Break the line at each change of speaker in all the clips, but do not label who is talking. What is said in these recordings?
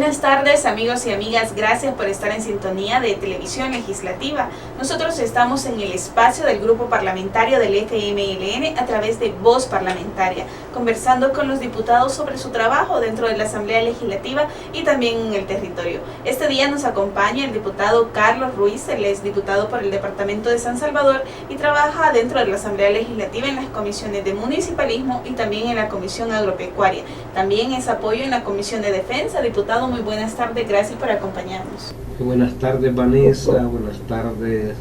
Buenas tardes, amigos y amigas, gracias por estar en sintonía de Televisión Legislativa. Nosotros estamos en el espacio del grupo parlamentario del FMLN a través de Voz Parlamentaria, conversando con los diputados sobre su trabajo dentro de la Asamblea Legislativa y también en el territorio. Este día nos acompaña el diputado Carlos Ruiz, él es diputado por el departamento de San Salvador y trabaja dentro de la Asamblea Legislativa en las comisiones de municipalismo y también en la Comisión Agropecuaria. También es apoyo en la Comisión de Defensa. Diputado, muy buenas tardes, gracias por acompañarnos.
Buenas tardes, Vanessa, buenas tardes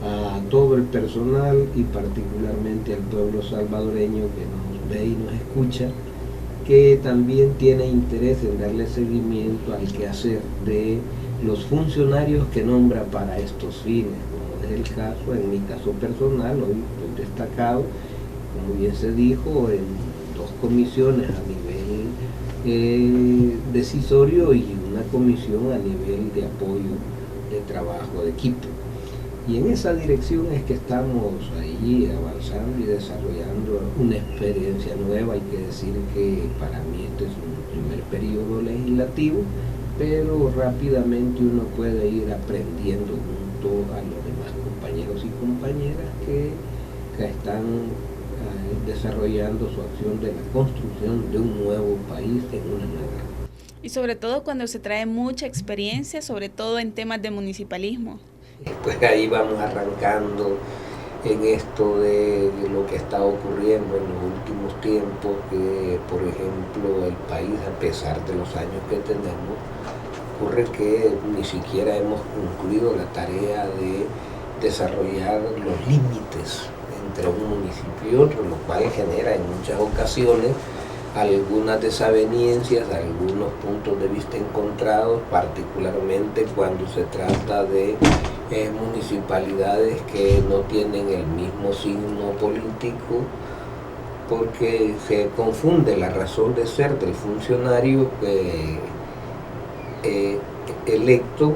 a todo el personal y particularmente al pueblo salvadoreño que nos ve y nos escucha, que también tiene interés en darle seguimiento al quehacer de los funcionarios que nombra para estos fines, como es el caso, en mi caso personal, hoy estoy destacado, como bien se dijo, en 2 comisiones a nivel decisorio y una comisión a nivel de apoyo de trabajo de equipo. Y en esa dirección es que estamos ahí avanzando y desarrollando una experiencia nueva. Hay que decir que para mí este es un primer periodo legislativo, pero rápidamente uno puede ir aprendiendo junto a los demás compañeros y compañeras que están desarrollando su acción de la construcción de un nuevo país en una nueva.
Y sobre todo cuando se trae mucha experiencia, sobre todo en temas de municipalismo.
Pues ahí vamos arrancando en esto de lo que está ocurriendo en los últimos tiempos, que por ejemplo el país, a pesar de los años que tenemos, ocurre que ni siquiera hemos concluido la tarea de desarrollar los límites entre un municipio y otro, lo cual genera en muchas ocasiones algunas desavenencias, algunos puntos de vista encontrados, particularmente cuando se trata de municipalidades que no tienen el mismo signo político, porque se confunde la razón de ser del funcionario electo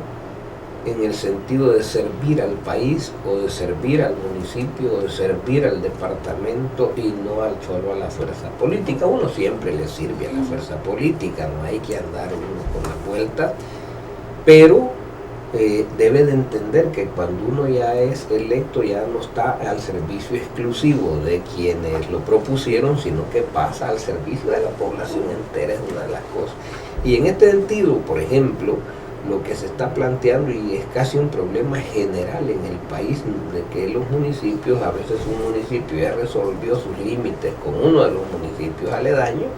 en el sentido de servir al país o de servir al municipio o de servir al departamento y no solo a la fuerza política. Uno siempre le sirve a la fuerza política, no hay que andar uno con la vuelta, pero debe de entender que cuando uno ya es electo ya no está al servicio exclusivo de quienes lo propusieron, sino que pasa al servicio de la población entera, es una de las cosas. Y en este sentido, por ejemplo, lo que se está planteando, y es casi un problema general en el país, de que los municipios, a veces un municipio ya resolvió sus límites con uno de los municipios aledaños,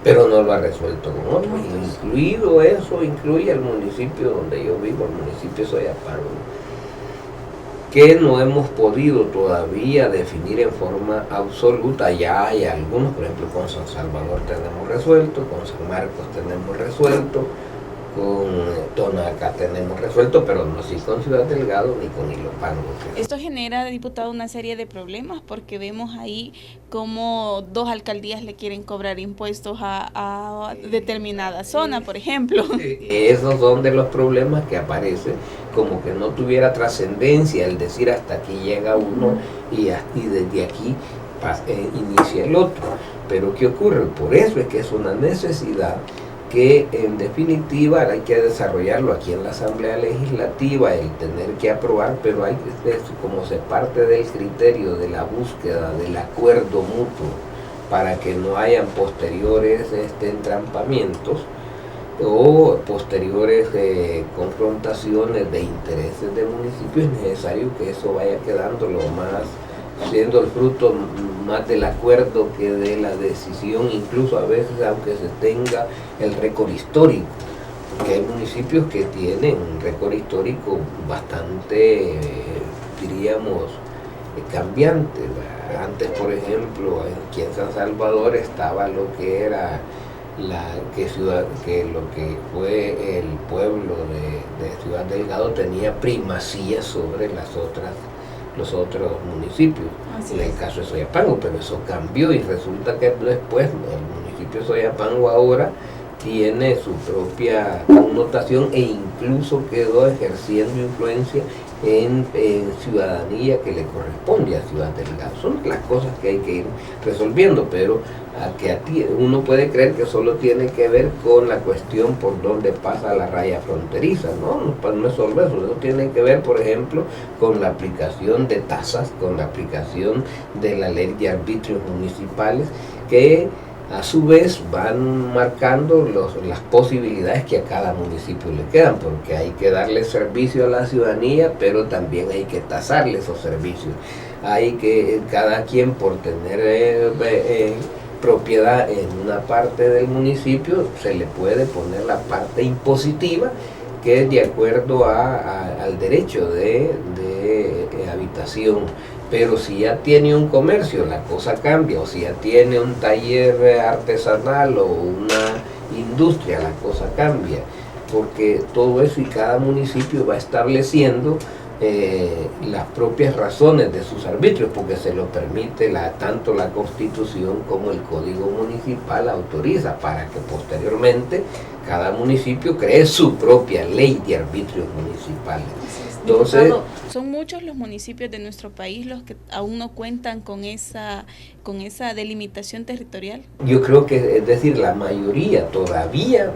pero no lo ha resuelto con otro. Incluido eso, incluye el municipio donde yo vivo, el municipio de Soyapango, que no hemos podido todavía definir en forma absoluta. Ya hay algunos, por ejemplo, con San Salvador tenemos resuelto, con San Marcos tenemos resuelto, con Tonaca tenemos resuelto, pero no así con Ciudad Delgado ni con Ilopango.
Esto genera, diputado, una serie de problemas porque vemos ahí como 2 alcaldías le quieren cobrar impuestos a determinada zona, por ejemplo.
Esos son de los problemas que aparecen, como que no tuviera trascendencia el decir hasta aquí llega uno y desde aquí inicia el otro. Pero ¿qué ocurre? Por eso es que es una necesidad que en definitiva hay que desarrollarlo aquí en la Asamblea Legislativa, el tener que aprobar, pero hay que, como se parte del criterio de la búsqueda del acuerdo mutuo para que no hayan posteriores entrampamientos o posteriores confrontaciones de intereses del municipio, es necesario que eso vaya quedando lo más, siendo el fruto más del acuerdo que de la decisión, incluso a veces aunque se tenga el récord histórico, porque hay municipios que tienen un récord histórico bastante, diríamos, cambiante. Antes, por ejemplo, aquí en San Salvador estaba lo que era lo que fue el pueblo de Ciudad Delgado, tenía primacía sobre los otros municipios, en el caso de Soyapango, pero eso cambió y resulta que después el municipio de Soyapango ahora tiene su propia connotación e incluso quedó ejerciendo influencia en ciudadanía que le corresponde a Ciudad Delgado. Son las cosas que hay que ir resolviendo, pero uno puede creer que solo tiene que ver con la cuestión por donde pasa la raya fronteriza. No es solo eso. Eso tiene que ver, por ejemplo, con la aplicación de tasas, con la aplicación de la ley de arbitrios municipales, que a su vez van marcando las posibilidades que a cada municipio le quedan, porque hay que darle servicio a la ciudadanía, pero también hay que tasarle esos servicios. Hay que, cada quien por tener propiedad en una parte del municipio, se le puede poner la parte impositiva, que es de acuerdo al derecho de habitación. Pero si ya tiene un comercio, la cosa cambia, o si ya tiene un taller artesanal o una industria, la cosa cambia, porque todo eso y cada municipio va estableciendo las propias razones de sus arbitrios, porque se lo permite tanto la Constitución como el Código Municipal autoriza, para que posteriormente cada municipio cree su propia ley de arbitrios municipales.
Entonces, diputado, son muchos los municipios de nuestro país los que aún no cuentan con esa delimitación territorial.
Yo creo que, es decir, la mayoría todavía,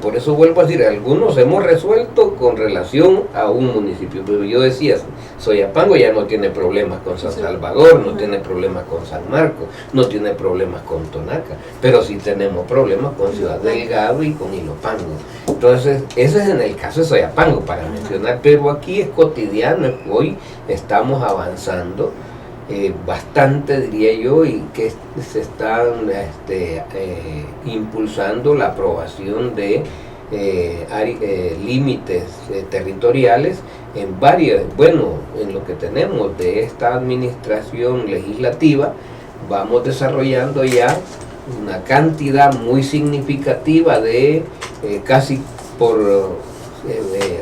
por eso vuelvo a decir, algunos hemos resuelto con relación a un municipio, pero yo decía, Soyapango ya no tiene problemas con San Salvador, no tiene problemas con San Marcos, no tiene problemas con Tonaca, pero sí tenemos problemas con Ciudad Delgado y con Ilopango. Entonces, ese es en el caso de Soyapango, para mencionar, pero aquí es cotidiano. Hoy estamos avanzando bastante, diría yo, y que se están impulsando la aprobación de límites territoriales en en lo que tenemos de esta administración legislativa. Vamos desarrollando ya una cantidad muy significativa de casi por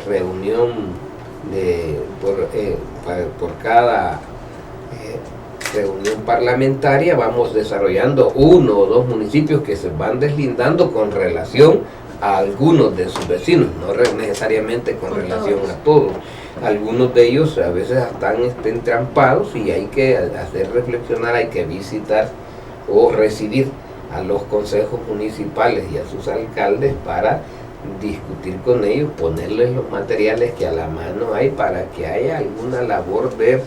reunión por cada reunión parlamentaria, vamos desarrollando 1 o 2 municipios que se van deslindando con relación a algunos de sus vecinos, no necesariamente con relación a todos. Algunos de ellos a veces están entrampados y hay que hacer reflexionar, hay que visitar o recibir a los consejos municipales y a sus alcaldes para discutir con ellos, ponerles los materiales que a la mano hay para que haya alguna labor de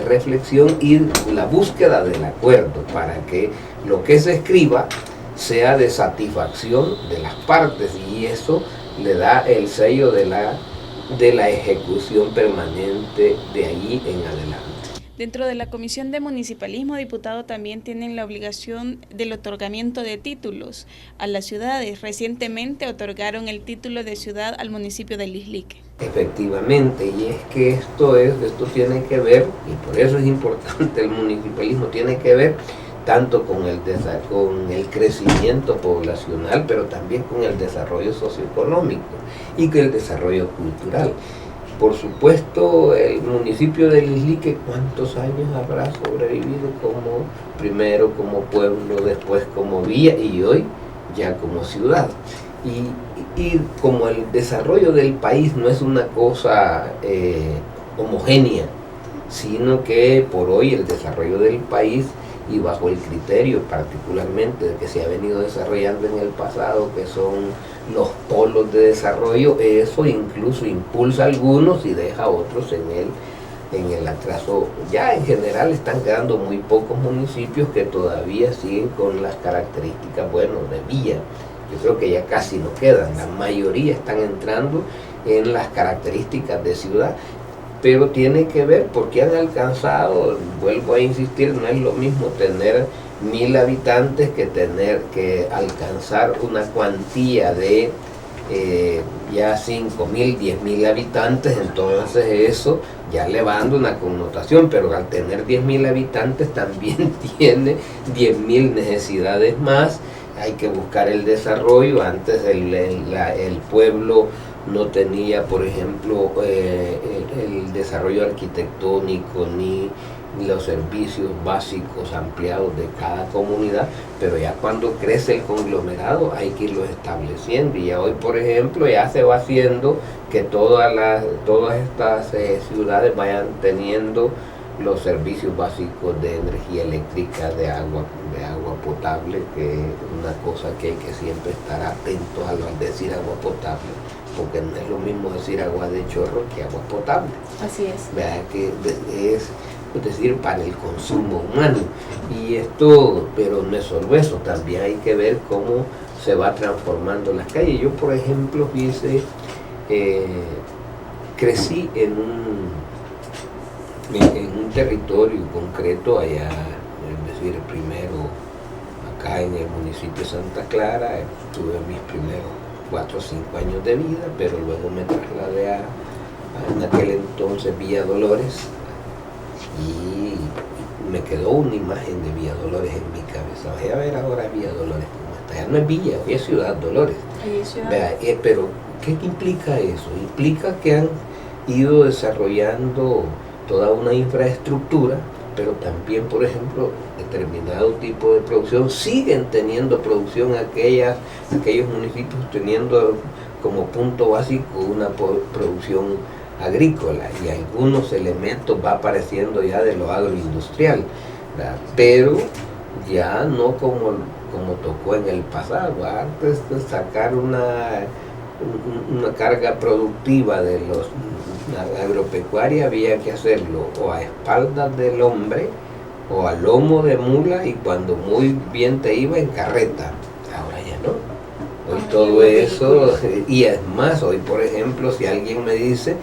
reflexión y la búsqueda del acuerdo, para que lo que se escriba sea de satisfacción de las partes, y eso le da el sello de la ejecución permanente de allí en adelante.
Dentro de la Comisión de Municipalismo, diputado, también tienen la obligación del otorgamiento de títulos a las ciudades. Recientemente otorgaron el título de ciudad al municipio de Lislique.
Efectivamente, y es que esto tiene que ver, y por eso es importante el municipalismo, tiene que ver tanto con el crecimiento poblacional, pero también con el desarrollo socioeconómico y con el desarrollo cultural. Por supuesto, el municipio de Lislique, ¿cuántos años habrá sobrevivido primero como pueblo, después como villa y hoy ya como ciudad? Y como el desarrollo del país no es una cosa homogénea, sino que por hoy el desarrollo del país, y bajo el criterio particularmente de que se ha venido desarrollando en el pasado, que son los polos de desarrollo, eso incluso impulsa a algunos y deja a otros en el atraso. Ya en general están quedando muy pocos municipios que todavía siguen con las características, de villa. Yo creo que ya casi no quedan, la mayoría están entrando en las características de ciudad, pero tiene que ver porque han alcanzado, vuelvo a insistir, no es lo mismo tener 1000 habitantes que alcanzar una cuantía de ya 5000, 10.000 habitantes. Entonces eso ya le va dando una connotación, pero al tener 10.000 habitantes también tiene 10.000 necesidades más. Hay que buscar el desarrollo. Antes el pueblo no tenía, por ejemplo, el desarrollo arquitectónico ni los servicios básicos ampliados de cada comunidad, pero ya cuando crece el conglomerado hay que irlos estableciendo, y ya hoy, por ejemplo, ya se va haciendo que todas estas ciudades vayan teniendo los servicios básicos de energía eléctrica, de agua potable, que es una cosa que hay que siempre estar atentos al decir agua potable, porque no es lo mismo decir agua de chorro que agua potable.
Así es.
¿Verdad? Que es decir, para el consumo humano. Y esto, pero no es solo eso, también hay que ver cómo se va transformando las calles. Yo, por ejemplo, crecí en un territorio concreto allá, es decir, primero acá en el municipio de Santa Clara, tuve mis primeros 4 o 5 años de vida, pero luego me trasladé a en aquel entonces Villa Dolores, y me quedó una imagen de Villa Dolores en mi cabeza. Voy a ver ahora Villa Dolores como está. Ya no es Villa, hoy es Ciudad Dolores. Pero, ¿qué implica eso? Implica que han ido desarrollando toda una infraestructura, pero también, por ejemplo, determinado tipo de producción. Siguen teniendo producción aquellos municipios teniendo como punto básico una producción agrícola, y algunos elementos va apareciendo ya de lo agroindustrial, ¿verdad? Pero ya no como tocó en el pasado. Antes de sacar una carga productiva de la agropecuaria había que hacerlo o a espaldas del hombre o a lomo de mula, y cuando muy bien te iba en carreta. Ahora ya no. Hoy todo eso, y es más, hoy por ejemplo, si alguien me dice: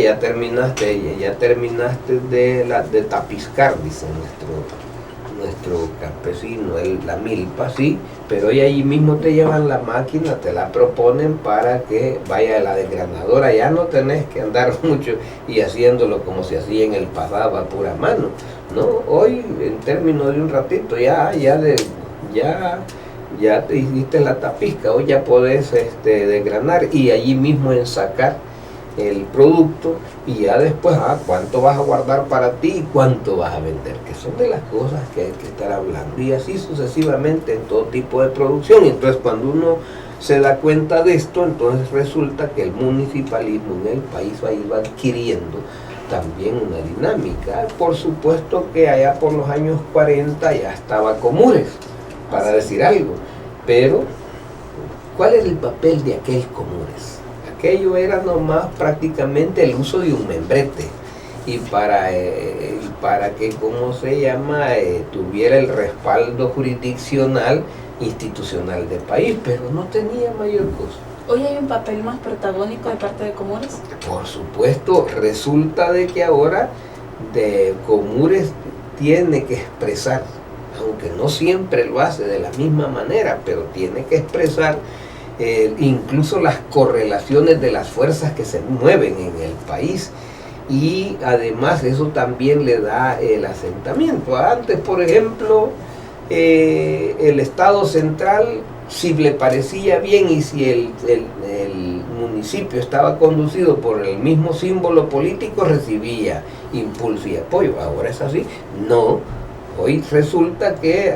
ya terminaste de tapizcar, dice nuestro campesino, la milpa, sí, pero hoy allí mismo te llevan la máquina, te la proponen para que vaya a la desgranadora, ya no tenés que andar mucho y haciéndolo como se hacía en el pasado a pura mano, ¿no? Hoy, en términos de un ratito, ya te hiciste la tapizca, hoy ya podés desgranar y allí mismo ensacar el producto, y ya después cuánto vas a guardar para ti y cuánto vas a vender, que son de las cosas que hay que estar hablando, y así sucesivamente en todo tipo de producción. Y entonces, cuando uno se da cuenta de esto, entonces resulta que el municipalismo en el país va adquiriendo también una dinámica. Por supuesto que allá por los años 40 ya estaba Comures, para decir algo, pero ¿cuál es el papel de aquel Comures? Aquello era nomás prácticamente el uso de un membrete, y para que, ¿cómo se llama?, tuviera el respaldo jurisdiccional institucional del país, pero no tenía mayor cosa.
¿Hoy hay un papel más protagónico de parte de Comures?
Por supuesto, resulta de que ahora Comures tiene que expresar, aunque no siempre lo hace de la misma manera, pero tiene que expresar incluso las correlaciones de las fuerzas que se mueven en el país, y además eso también le da el asentamiento. Antes, por ejemplo, el Estado central, si le parecía bien y si el municipio estaba conducido por el mismo símbolo político, recibía impulso y apoyo. Ahora es así, no. Hoy resulta que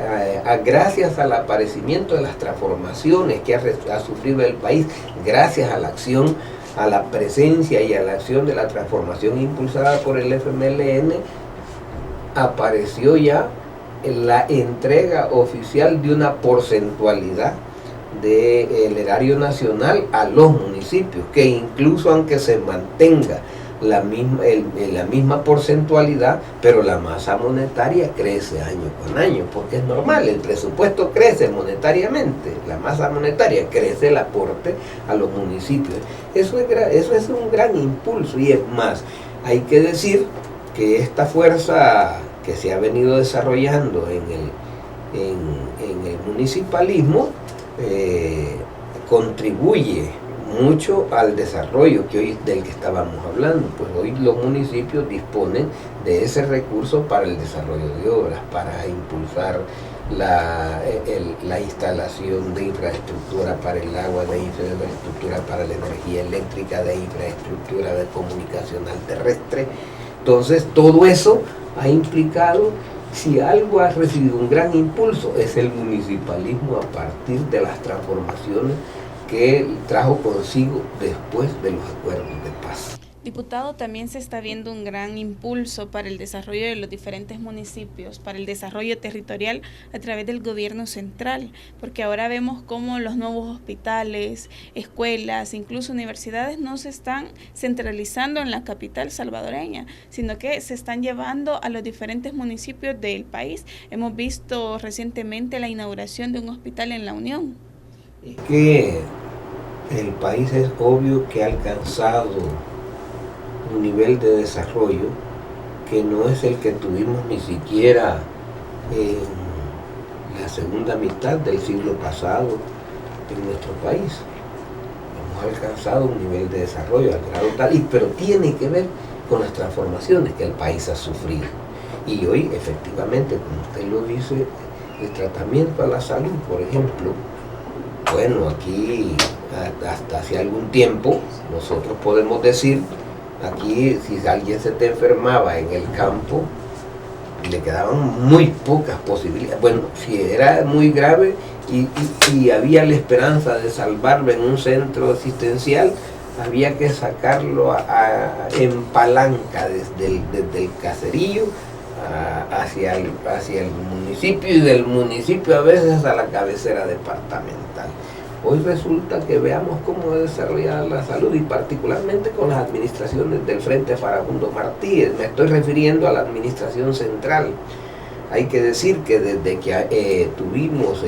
gracias al aparecimiento de las transformaciones que ha sufrido el país, gracias a la acción, a la presencia y a la acción de la transformación impulsada por el FMLN, apareció ya la entrega oficial de una porcentualidad del erario nacional a los municipios, que incluso aunque se mantenga la misma porcentualidad, pero la masa monetaria crece año con año, porque es normal, el presupuesto crece monetariamente, la masa monetaria crece, el aporte a los municipios. Eso es un gran impulso, y es más, hay que decir que esta fuerza que se ha venido desarrollando en el municipalismo contribuye mucho al desarrollo del que estábamos hablando. Pues hoy los municipios disponen de ese recurso para el desarrollo de obras, para impulsar la instalación de infraestructura para el agua, de infraestructura para la energía eléctrica, de infraestructura de comunicacional terrestre. Entonces, todo eso ha implicado, si algo ha recibido un gran impulso, es el municipalismo a partir de las transformaciones que trajo consigo después de los acuerdos de paz.
Diputado, también se está viendo un gran impulso para el desarrollo de los diferentes municipios, para el desarrollo territorial a través del gobierno central, porque ahora vemos cómo los nuevos hospitales, escuelas, incluso universidades no se están centralizando en la capital salvadoreña, sino que se están llevando a los diferentes municipios del país. Hemos visto recientemente la inauguración de un hospital en La Unión.
Es que el país es obvio que ha alcanzado un nivel de desarrollo que no es el que tuvimos ni siquiera en la segunda mitad del siglo pasado en nuestro país. Hemos alcanzado un nivel de desarrollo al grado tal, pero tiene que ver con las transformaciones que el país ha sufrido. Y hoy, efectivamente, como usted lo dice, el tratamiento a la salud, por ejemplo, bueno, aquí hasta hace algún tiempo nosotros podemos decir, aquí si alguien se te enfermaba en el campo, le quedaban muy pocas posibilidades. Bueno, si era muy grave y había la esperanza de salvarlo en un centro asistencial, había que sacarlo en palanca desde el caserío hacia el municipio, y del municipio a veces a la cabecera departamental. Hoy resulta que veamos cómo desarrollar la salud, y particularmente con las administraciones del Frente Farabundo Martí. Me estoy refiriendo a la administración central. Hay que decir que desde que tuvimos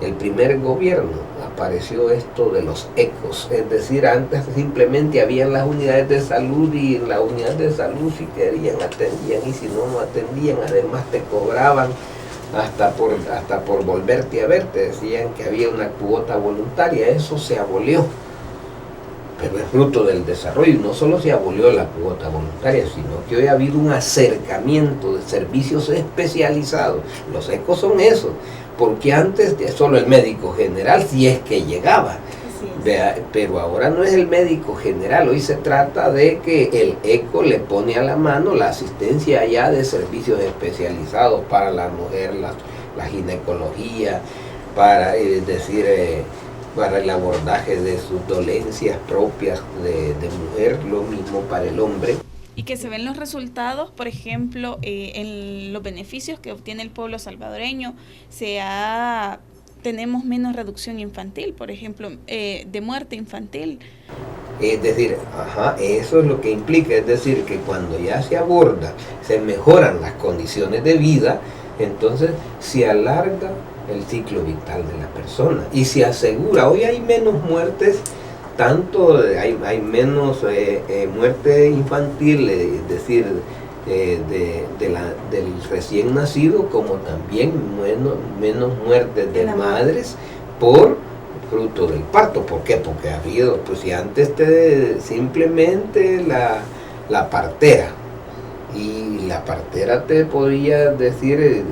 el primer gobierno, apareció esto de los ECOs, es decir, antes simplemente habían las unidades de salud, y en las unidades de salud si querían atendían, y si no atendían, además te cobraban hasta por volverte a ver, te decían que había una cuota voluntaria. Eso se abolió, pero es fruto del desarrollo, y no solo se abolió la cuota voluntaria, sino que hoy ha habido un acercamiento de servicios especializados. Los ECOs son eso, porque antes solo el médico general, si es que llegaba, pero ahora no es el médico general. Hoy se trata de que el ECO le pone a la mano la asistencia allá de servicios especializados para la mujer, la ginecología, para para el abordaje de sus dolencias propias de mujer, lo mismo para el hombre.
Y que se ven los resultados, por ejemplo, en los beneficios que obtiene el pueblo salvadoreño. Tenemos menos reducción infantil, por ejemplo, de muerte infantil.
Es decir, eso es lo que implica, es decir, que cuando ya se aborda, se mejoran las condiciones de vida, entonces se alarga el ciclo vital de la persona y se asegura. Hoy hay menos muertes, hay menos muerte infantil, es decir, del recién nacido, como también menos muertes de madres por fruto del parto. ¿Por qué? Porque ha habido, pues si antes simplemente la partera, y la partera te podía decir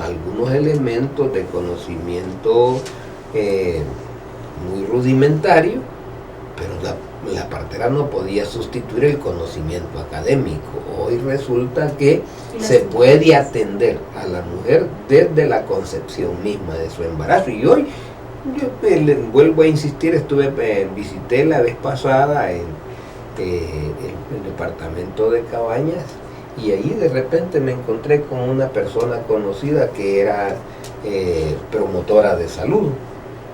algunos elementos de conocimiento muy rudimentario, pero la partera no podía sustituir el conocimiento académico. Hoy resulta que se puede atender a la mujer desde la concepción misma de su embarazo. Y hoy, yo vuelvo a insistir, visité la vez pasada el departamento de Cabañas, y ahí de repente me encontré con una persona conocida que era promotora de salud.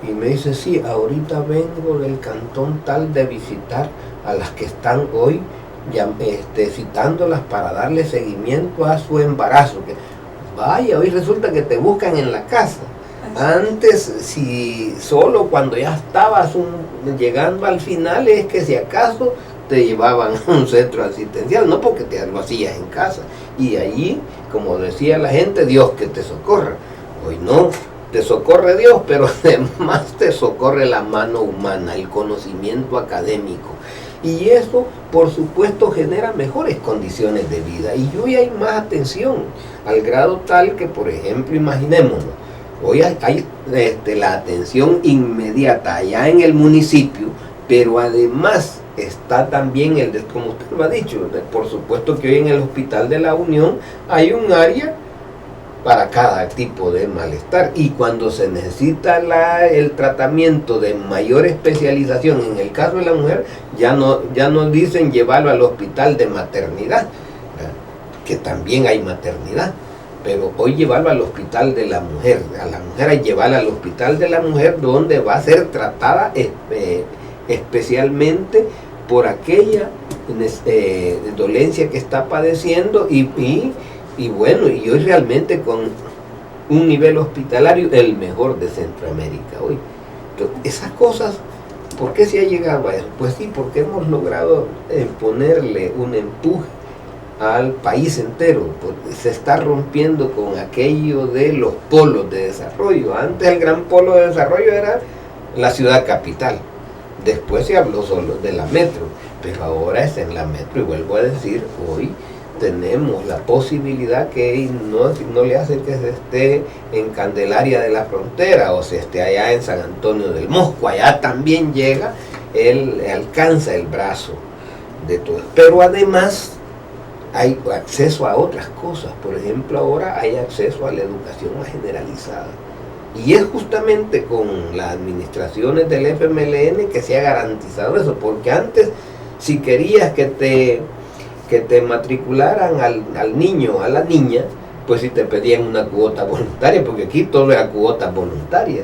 Y me dice, sí, ahorita vengo del cantón tal de visitar a las que están hoy citándolas para darle seguimiento a su embarazo. Vaya, hoy resulta que te buscan en la casa. Antes, si solo cuando ya estabas llegando al final, es que si acaso te llevaban a un centro asistencial, no porque te lo hacías en casa. Y allí, como decía la gente, Dios que te socorra. Hoy no. Te socorre Dios, pero además te socorre la mano humana, el conocimiento académico. Y eso, por supuesto, genera mejores condiciones de vida. Y hoy hay más atención, al grado tal que, por ejemplo, imaginémonos, hoy hay la atención inmediata allá en el municipio, pero además está también como usted lo ha dicho, por supuesto que hoy en el Hospital de la Unión hay un área para cada tipo de malestar, y cuando se necesita el tratamiento de mayor especialización, en el caso de la mujer, ya no dicen llevarlo al hospital de maternidad, ¿verdad?, que también hay maternidad, pero hoy llevarlo al hospital de la mujer, a la mujer hay llevarla al hospital de la mujer, donde va a ser tratada especialmente por aquella dolencia que está padeciendo, y bueno, y hoy realmente con un nivel hospitalario el mejor de Centroamérica hoy. Entonces, esas cosas, ¿por qué se ha llegado a eso? Pues sí, porque hemos logrado ponerle un empuje al país entero, porque se está rompiendo con aquello de los polos de desarrollo. Antes el gran polo de desarrollo era la ciudad capital, después se habló solo de la metro, pero ahora es en la metro, y vuelvo a decir, hoy tenemos la posibilidad que no le hace que se esté en Candelaria de la Frontera o se esté allá en San Antonio del Mosco, allá también llega, él alcanza el brazo de todo. Pero además hay acceso a otras cosas, por ejemplo ahora hay acceso a la educación más generalizada. Y es justamente con las administraciones del FMLN que se ha garantizado eso, porque antes si querías que te matricularan al niño o a la niña, pues si te pedían una cuota voluntaria, porque aquí todo era cuota voluntaria,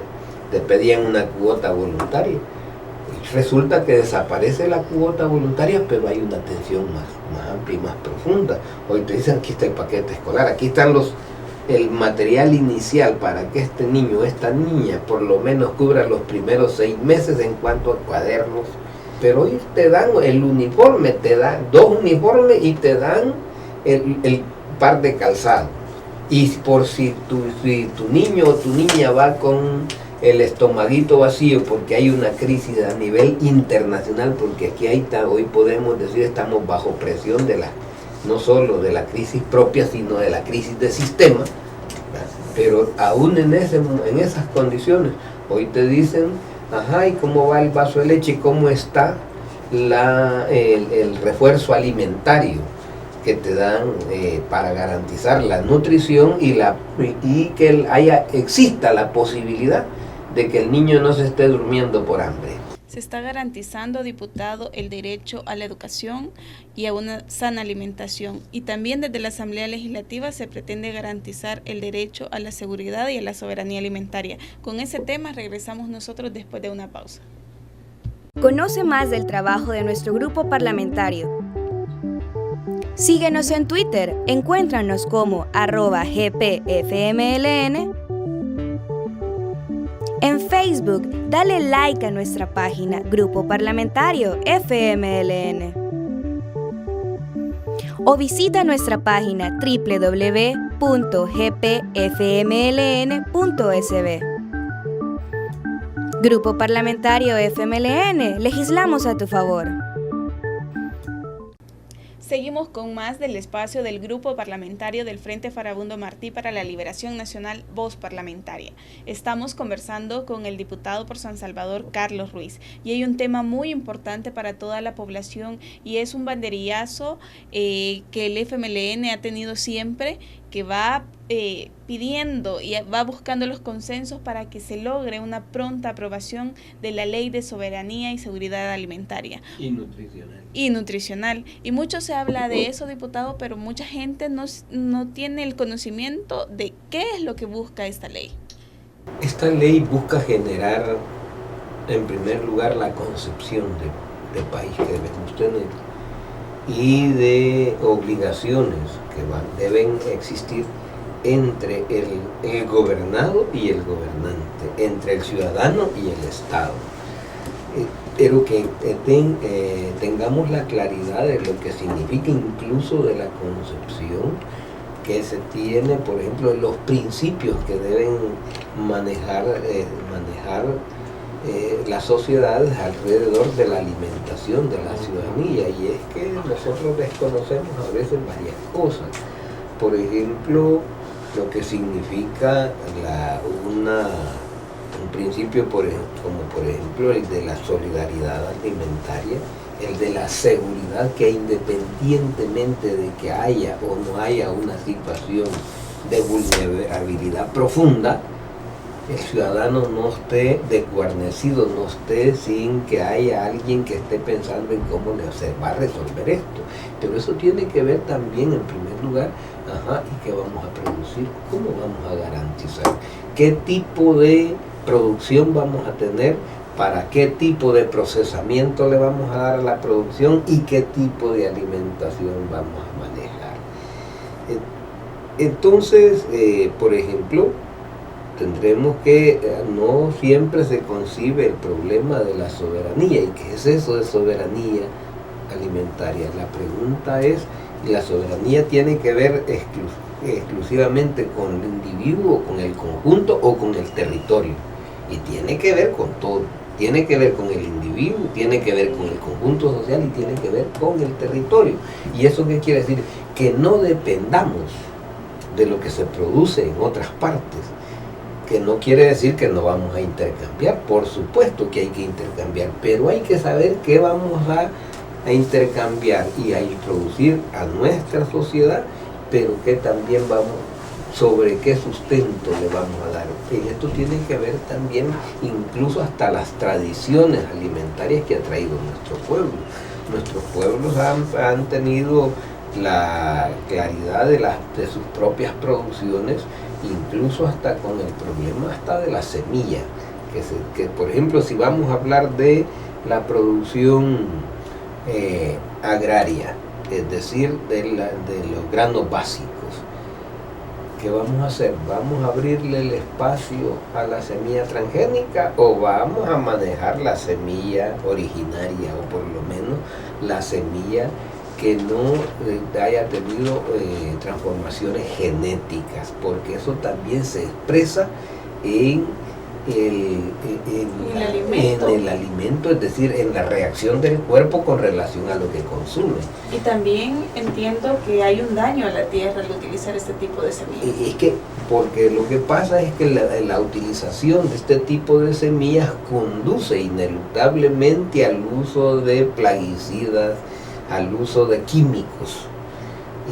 te pedían una cuota voluntaria. Y resulta que desaparece la cuota voluntaria, pero hay una atención más amplia y más profunda. Hoy te dicen, aquí está el paquete escolar, aquí están el material inicial para que este niño o esta niña por lo menos cubra los primeros 6 meses en cuanto a cuadernos. Pero hoy te dan el uniforme, te dan 2 uniformes y te dan el par de calzado. Y por si tu niño o tu niña va con el estomaguito vacío porque hay una crisis a nivel internacional, porque aquí hoy podemos decir estamos bajo presión no solo de la crisis propia, sino de la crisis de sistema, ¿verdad? Pero aún en esas condiciones, hoy te dicen, ajá, ¿y cómo va el vaso de leche? ¿Cómo está el refuerzo alimentario que te dan para garantizar la nutrición y que exista la posibilidad de que el niño no se esté durmiendo por hambre?
Se está garantizando, diputado, el derecho a la educación y a una sana alimentación. Y también desde la Asamblea Legislativa se pretende garantizar el derecho a la seguridad y a la soberanía alimentaria. Con ese tema regresamos nosotros después de una pausa.
Conoce más del trabajo de nuestro grupo parlamentario. Síguenos en Twitter, encuéntranos como @GPFMLN. En Facebook, dale like a nuestra página Grupo Parlamentario FMLN. O visita nuestra página www.gpfmln.sb. Grupo Parlamentario FMLN, legislamos a tu favor.
Seguimos con más del espacio del Grupo Parlamentario del Frente Farabundo Martí para la Liberación Nacional, Voz Parlamentaria. Estamos conversando con el diputado por San Salvador, Carlos Ruiz, y hay un tema muy importante para toda la población y es un banderillazo que el FMLN ha tenido siempre, que va pidiendo y va buscando los consensos para que se logre una pronta aprobación de la Ley de Soberanía y Seguridad Alimentaria. Y nutricional. Y mucho se habla de eso, diputado, pero mucha gente no tiene el conocimiento de qué es lo que busca esta ley.
Esta ley busca generar, en primer lugar, la concepción de país que debemos tener y de obligaciones que deben existir entre el gobernado y el gobernante, entre el ciudadano y el Estado. Pero que tengamos la claridad de lo que significa, incluso de la concepción que se tiene, por ejemplo, los principios que deben manejar las sociedades alrededor de la alimentación de la ciudadanía, y es que nosotros desconocemos a veces varias cosas. Por ejemplo, lo que significa un principio como por ejemplo el de la solidaridad alimentaria, el de la seguridad, que independientemente de que haya o no haya una situación de vulnerabilidad profunda, el ciudadano no esté desguarnecido, no esté sin que haya alguien que esté pensando en cómo se va a resolver esto. Pero eso tiene que ver también, en primer lugar, ¿y qué vamos a producir? ¿Cómo vamos a garantizar? ¿Qué tipo de producción vamos a tener? ¿Para qué tipo de procesamiento le vamos a dar a la producción? ¿Y qué tipo de alimentación vamos a manejar? Entonces, por ejemplo, tendremos que, no siempre se concibe el problema de la soberanía. ¿Y qué es eso de soberanía alimentaria? La pregunta es, ¿la soberanía tiene que ver exclusivamente con el individuo, con el conjunto o con el territorio? Y tiene que ver con todo. Tiene que ver con el individuo, tiene que ver con el conjunto social y tiene que ver con el territorio. ¿Y eso qué quiere decir? Que no dependamos de lo que se produce en otras partes, que no quiere decir que no vamos a intercambiar. Por supuesto que hay que intercambiar, pero hay que saber qué vamos a intercambiar y a introducir a nuestra sociedad, pero que también sobre qué sustento le vamos a dar. Y esto tiene que ver también incluso hasta las tradiciones alimentarias que ha traído nuestro pueblo. Nuestros pueblos han tenido la claridad de sus propias producciones, incluso hasta con el problema hasta de la semilla, que por ejemplo, si vamos a hablar de la producción agraria, es decir, de los granos básicos, ¿qué vamos a hacer? ¿Vamos a abrirle el espacio a la semilla transgénica o vamos a manejar la semilla originaria, o por lo menos la semilla que no haya tenido transformaciones genéticas? Porque eso también se expresa en el alimento, es decir, en la reacción del cuerpo con relación a lo que consume.
Y también entiendo que hay un daño a la tierra al utilizar este tipo de semillas.
Es que, porque lo que pasa es que la utilización de este tipo de semillas conduce ineluctablemente al uso de plaguicidas, al uso de químicos,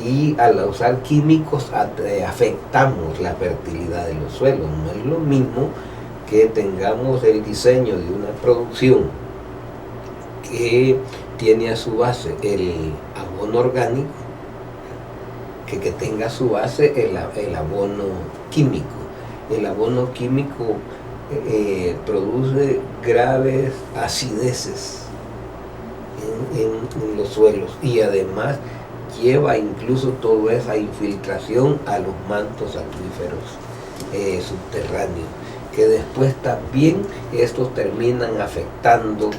y al usar químicos afectamos la fertilidad de los suelos. No es lo mismo que tengamos el diseño de una producción que tiene a su base el abono orgánico que tenga a su base el abono químico. El abono químico produce graves acideces en los suelos, y además lleva incluso toda esa infiltración a los mantos acuíferos subterráneos, que después también estos terminan afectando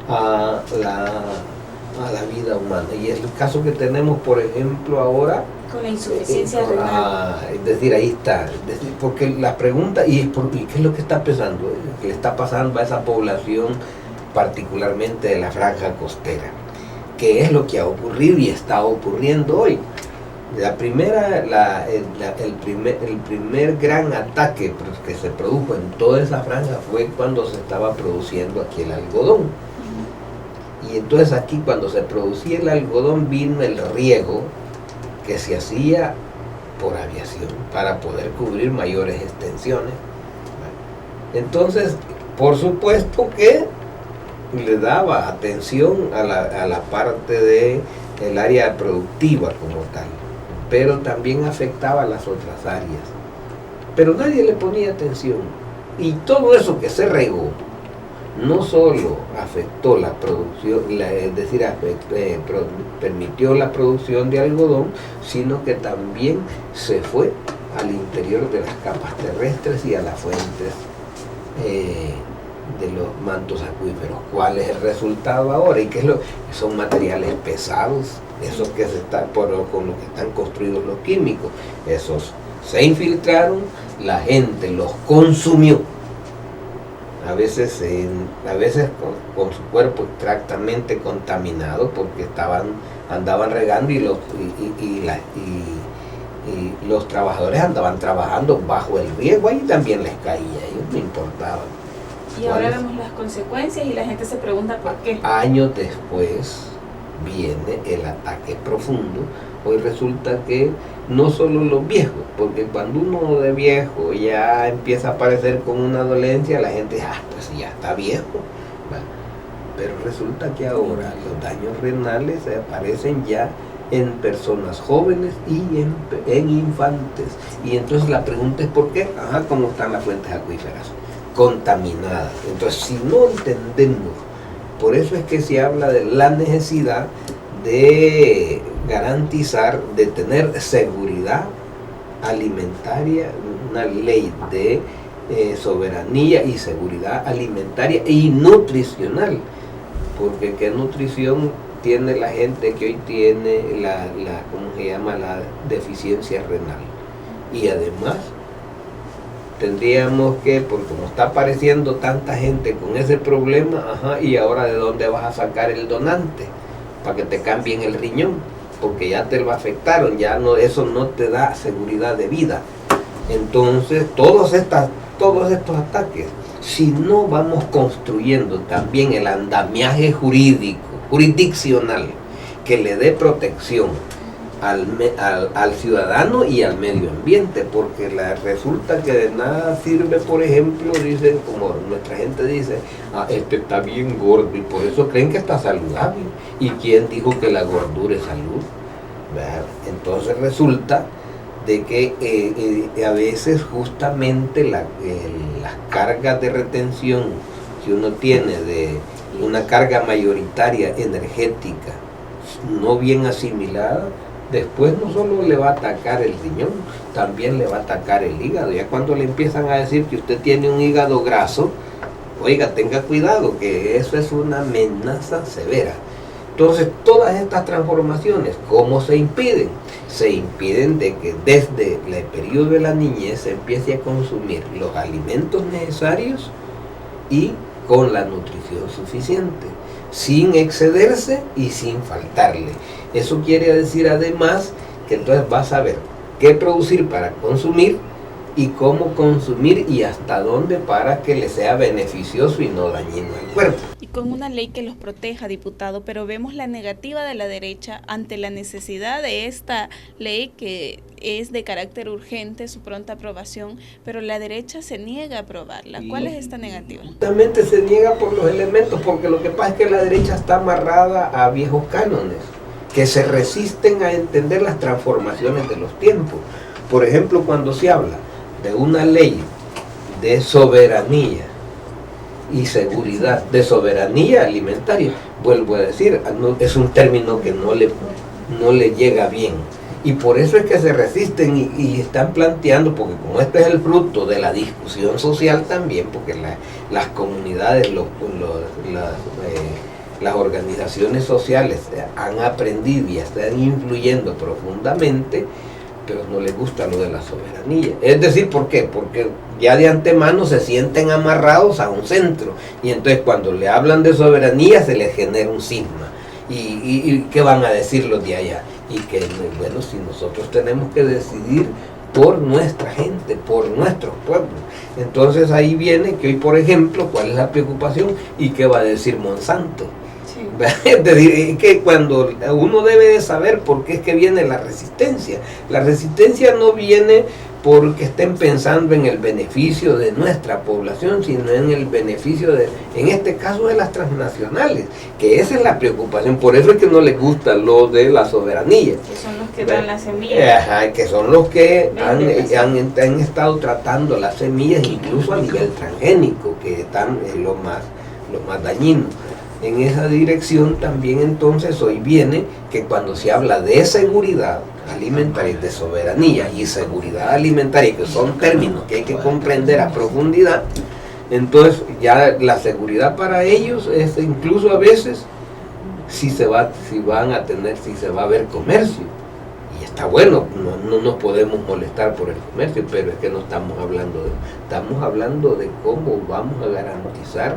a la vida humana. Y es el caso que tenemos, por ejemplo, ahora
con la insuficiencia renal.
Es decir, ahí está. Es decir, porque la pregunta, ¿y qué es lo que está pasando? ¿Qué le está pasando a esa población, particularmente de la franja costera? ¿Qué es lo que ha ocurrido y está ocurriendo hoy? El primer gran ataque que se produjo en toda esa franja fue cuando se estaba produciendo aquí el algodón. Y entonces aquí, cuando se producía el algodón, vino el riego que se hacía por aviación para poder cubrir mayores extensiones. Entonces, por supuesto que le daba atención a la parte del área productiva como tal, pero también afectaba a las otras áreas. Pero nadie le ponía atención. Y todo eso que se regó no solo afectó la producción, es decir, permitió la producción de algodón, sino que también se fue al interior de las capas terrestres y a las fuentes de los mantos acuíferos. ¿Cuál es el resultado ahora? ¿Y qué es son materiales pesados? Esos que con los que están construidos los químicos. Esos se infiltraron, la gente los consumió a a veces con su cuerpo extractamente contaminado porque andaban regando y los trabajadores andaban trabajando bajo el riesgo, ahí también les caía, ellos no importaban.
Y ahora vemos las consecuencias y la gente se pregunta por qué.
Años después viene el ataque profundo. Hoy resulta que no solo los viejos, porque cuando uno de viejo ya empieza a aparecer con una dolencia, la gente dice, pues ya está viejo. Pero resulta que ahora los daños renales aparecen ya en personas jóvenes y en infantes. Y entonces la pregunta es ¿por qué? ¿Cómo están las fuentes acuíferas? Contaminadas. Entonces, si no entendemos, por eso es que se habla de la necesidad de garantizar, de tener seguridad alimentaria, una ley de soberanía y seguridad alimentaria y nutricional, porque qué nutrición tiene la gente que hoy tiene ¿cómo se llama? La deficiencia renal. Y además tendríamos que, porque como está apareciendo tanta gente con ese problema, y ahora de dónde vas a sacar el donante para que te cambien el riñón, porque ya te lo afectaron, ya no, eso no te da seguridad de vida. Entonces todos estos ataques, si no vamos construyendo también el andamiaje jurisdiccional que le dé protección al ciudadano y al medio ambiente, porque resulta que de nada sirve, por ejemplo, dicen, como nuestra gente dice, este está bien gordo y por eso creen que está saludable. ¿Y quién dijo que la gordura es salud? Entonces resulta de que a veces justamente las cargas de retención que uno tiene de una carga mayoritaria energética no bien asimilada, después no solo le va a atacar el riñón, también le va a atacar el hígado. Ya cuando le empiezan a decir que usted tiene un hígado graso, oiga, tenga cuidado, que eso es una amenaza severa. Entonces, todas estas transformaciones, ¿cómo se impiden? Se impiden de que desde el periodo de la niñez se empiece a consumir los alimentos necesarios y con la nutrición suficiente, sin excederse y sin faltarle. Eso quiere decir además que entonces vas a saber qué producir para consumir y cómo consumir y hasta dónde para que le sea beneficioso y no dañino al cuerpo.
Y con una ley que los proteja, diputado, pero vemos la negativa de la derecha ante la necesidad de esta ley que es de carácter urgente, su pronta aprobación, pero la derecha se niega a aprobarla. ¿Cuál es esta negativa?
Justamente se niega por los elementos, porque lo que pasa es que la derecha está amarrada a viejos cánones que se resisten a entender las transformaciones de los tiempos. Por ejemplo, cuando se habla de una ley de soberanía y seguridad, de soberanía alimentaria, vuelvo a decir, es un término que no le llega bien. Y por eso es que se resisten y están planteando, porque como este es el fruto de la discusión social también, porque las comunidades, las organizaciones sociales han aprendido y están influyendo profundamente, pero no les gusta lo de la soberanía. Es decir, ¿por qué? Porque ya de antemano se sienten amarrados a un centro, y entonces cuando le hablan de soberanía se les genera un cisma. ¿Y qué van a decir los de allá? Y que, bueno, si nosotros tenemos que decidir por nuestra gente, por nuestros pueblos. Entonces ahí viene que hoy, por ejemplo, ¿cuál es la preocupación? ¿Y qué va a decir Monsanto? Es decir, que cuando uno debe de saber por qué es que viene la resistencia. La resistencia no viene porque estén pensando en el beneficio de nuestra población, sino en el beneficio en este caso, de las transnacionales, que esa es la preocupación. Por eso es que no les gusta lo de la soberanía.
Que son los que dan las semillas.
Que son los que han estado tratando las semillas, incluso a nivel transgénico, que están lo más dañino. En esa dirección también entonces hoy viene que cuando se habla de seguridad alimentaria, de soberanía y seguridad alimentaria, que son términos que hay que comprender a profundidad, entonces ya la seguridad para ellos es incluso a veces si se va a ver comercio. Y está bueno, no nos podemos molestar por el comercio, pero es que no estamos hablando de eso. Estamos hablando de cómo vamos a garantizar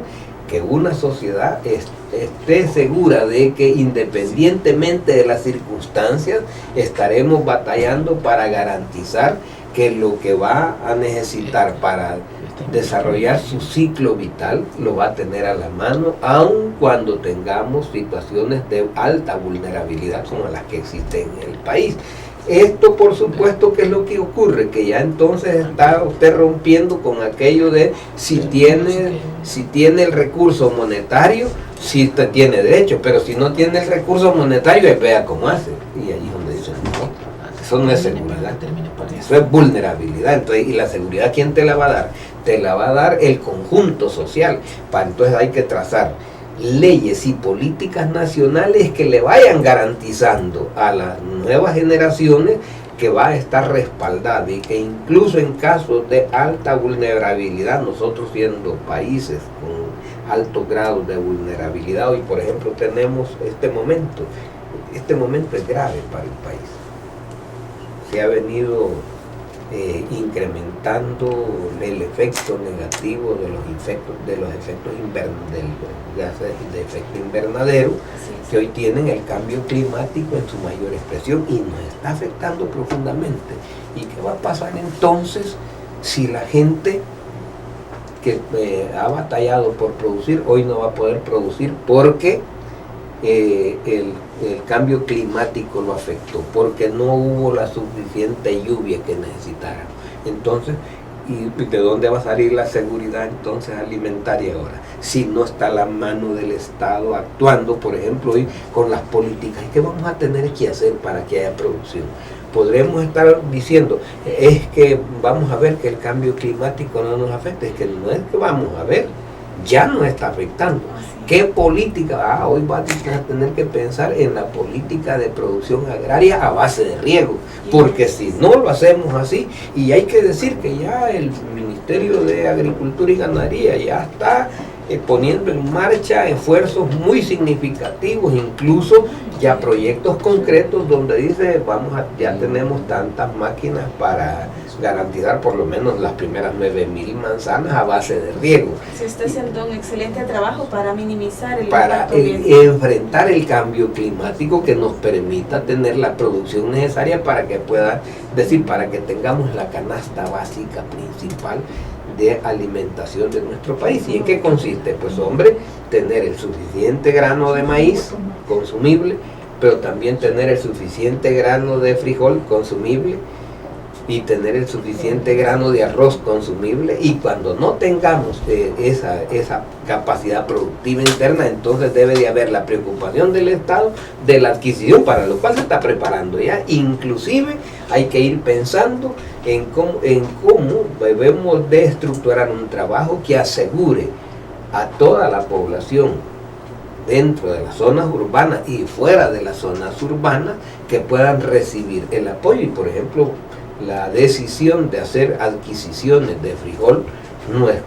que una sociedad esté segura de que independientemente de las circunstancias estaremos batallando para garantizar que lo que va a necesitar para desarrollar su ciclo vital lo va a tener a la mano, aun cuando tengamos situaciones de alta vulnerabilidad como las que existen en el país. Esto, por supuesto, que es lo que ocurre, que ya entonces está usted rompiendo con aquello de si tiene el recurso monetario, si usted tiene derecho, pero si no tiene el recurso monetario, vea cómo hace. Y ahí es donde dicen, no, eso no es seguridad, eso es vulnerabilidad. Entonces, ¿y la seguridad quién te la va a dar? Te la va a dar el conjunto social. Entonces hay que trazar leyes y políticas nacionales que le vayan garantizando a las nuevas generaciones que va a estar respaldada y que incluso en casos de alta vulnerabilidad, nosotros siendo países con altos grados de vulnerabilidad, hoy por ejemplo tenemos este momento es grave para el país. Se ha venido incrementando el efecto negativo de los efectos del gases de efecto invernadero que hoy tienen el cambio climático en su mayor expresión y nos está afectando profundamente. ¿Y qué va a pasar entonces si la gente que ha batallado por producir hoy no va a poder producir porque el cambio climático lo afectó, porque no hubo la suficiente lluvia que necesitara? Entonces, ¿y de dónde va a salir la seguridad entonces alimentaria ahora? Si no está la mano del Estado actuando, por ejemplo, hoy con las políticas. ¿Qué vamos a tener que hacer para que haya producción? Podremos estar diciendo, es que vamos a ver que el cambio climático no nos afecta. Es que no es que vamos a ver, ya nos está afectando. ¿Qué política? Hoy va a tener que pensar en la política de producción agraria a base de riego, porque si no lo hacemos así, y hay que decir que ya el Ministerio de Agricultura y Ganadería ya está poniendo en marcha esfuerzos muy significativos, incluso ya proyectos concretos donde dice ya tenemos tantas máquinas para garantizar por lo menos las primeras 9.000 manzanas a base de riego.
Se está haciendo un excelente trabajo para minimizar el
impacto enfrentar el cambio climático que nos permita tener la producción necesaria para que para que tengamos la canasta básica principal de alimentación de nuestro país. ¿Y en qué consiste? Pues hombre, tener el suficiente grano de maíz consumible, pero también tener el suficiente grano de frijol consumible y tener el suficiente grano de arroz consumible. Y cuando no tengamos esa capacidad productiva interna, entonces debe de haber la preocupación del Estado de la adquisición, para lo cual se está preparando ya. Inclusive hay que ir pensando en cómo debemos de estructurar un trabajo que asegure a toda la población dentro de las zonas urbanas y fuera de las zonas urbanas que puedan recibir el apoyo. Y por ejemplo, la decisión de hacer adquisiciones de frijol no es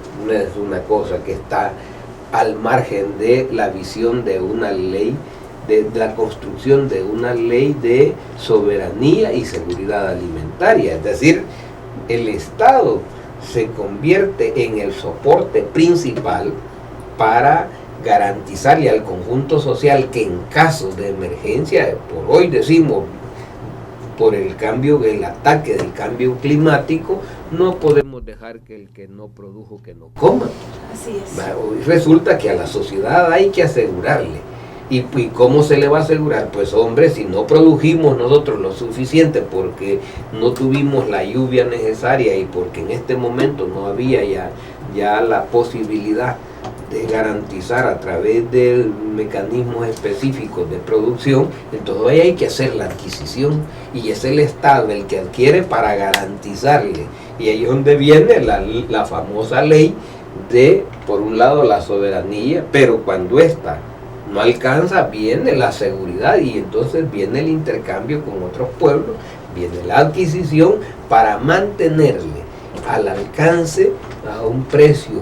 una cosa que está al margen de la visión de una ley, de la construcción de una ley de soberanía y seguridad alimentaria. Es decir, el Estado se convierte en el soporte principal para garantizarle al conjunto social que en caso de emergencia, por hoy decimos, por el ataque del cambio climático, no podemos dejar que el que no produjo que no coma.
Así es.
Hoy resulta que a la sociedad hay que asegurarle. ¿Y cómo se le va a asegurar? Pues hombre, si no produjimos nosotros lo suficiente porque no tuvimos la lluvia necesaria y porque en este momento no había ya la posibilidad de garantizar a través de mecanismos específicos de producción, entonces ahí hay que hacer la adquisición y es el Estado el que adquiere para garantizarle. Y ahí es donde viene la famosa ley de, por un lado, la soberanía, pero cuando esta no alcanza, viene la seguridad y entonces viene el intercambio con otros pueblos, viene la adquisición para mantenerle al alcance a un precio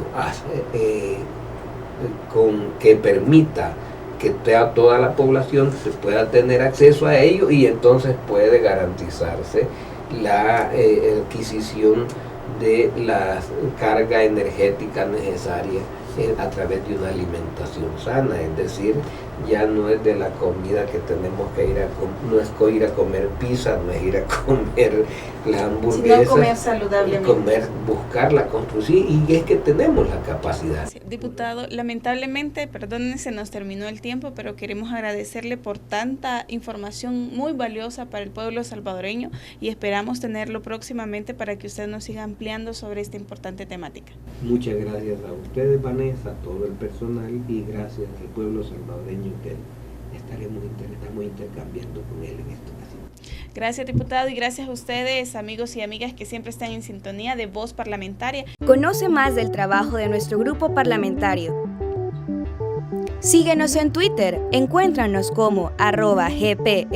que permita que toda la población se pueda tener acceso a ello, y entonces puede garantizarse la adquisición de la carga energética necesaria a través de una alimentación sana. Es decir, ya no es de la comida que tenemos que no es ir a comer pizza, no es ir a comer la hamburguesa,
sino comer saludablemente,
buscarla, construir, y es que tenemos la capacidad.
Sí, diputado, lamentablemente, perdón, se nos terminó el tiempo, pero queremos agradecerle por tanta información muy valiosa para el pueblo salvadoreño, y esperamos tenerlo próximamente para que usted nos siga ampliando sobre esta importante temática.
Muchas gracias a ustedes, Vanessa, a todo el personal, y gracias al pueblo salvadoreño que estamos intercambiando con él en esta ocasión.
Gracias, diputado, y gracias a ustedes, amigos y amigas que siempre están en sintonía de Voz Parlamentaria.
Conoce más del trabajo de nuestro grupo parlamentario. Síguenos en Twitter, encuéntranos como @gpfmln.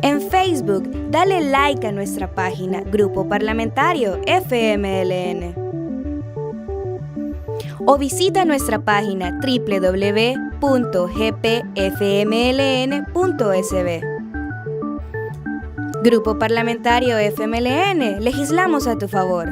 En Facebook, dale like a nuestra página Grupo Parlamentario FMLN. O visita nuestra página www.gpfmln.sb. Grupo Parlamentario FMLN, legislamos a tu favor.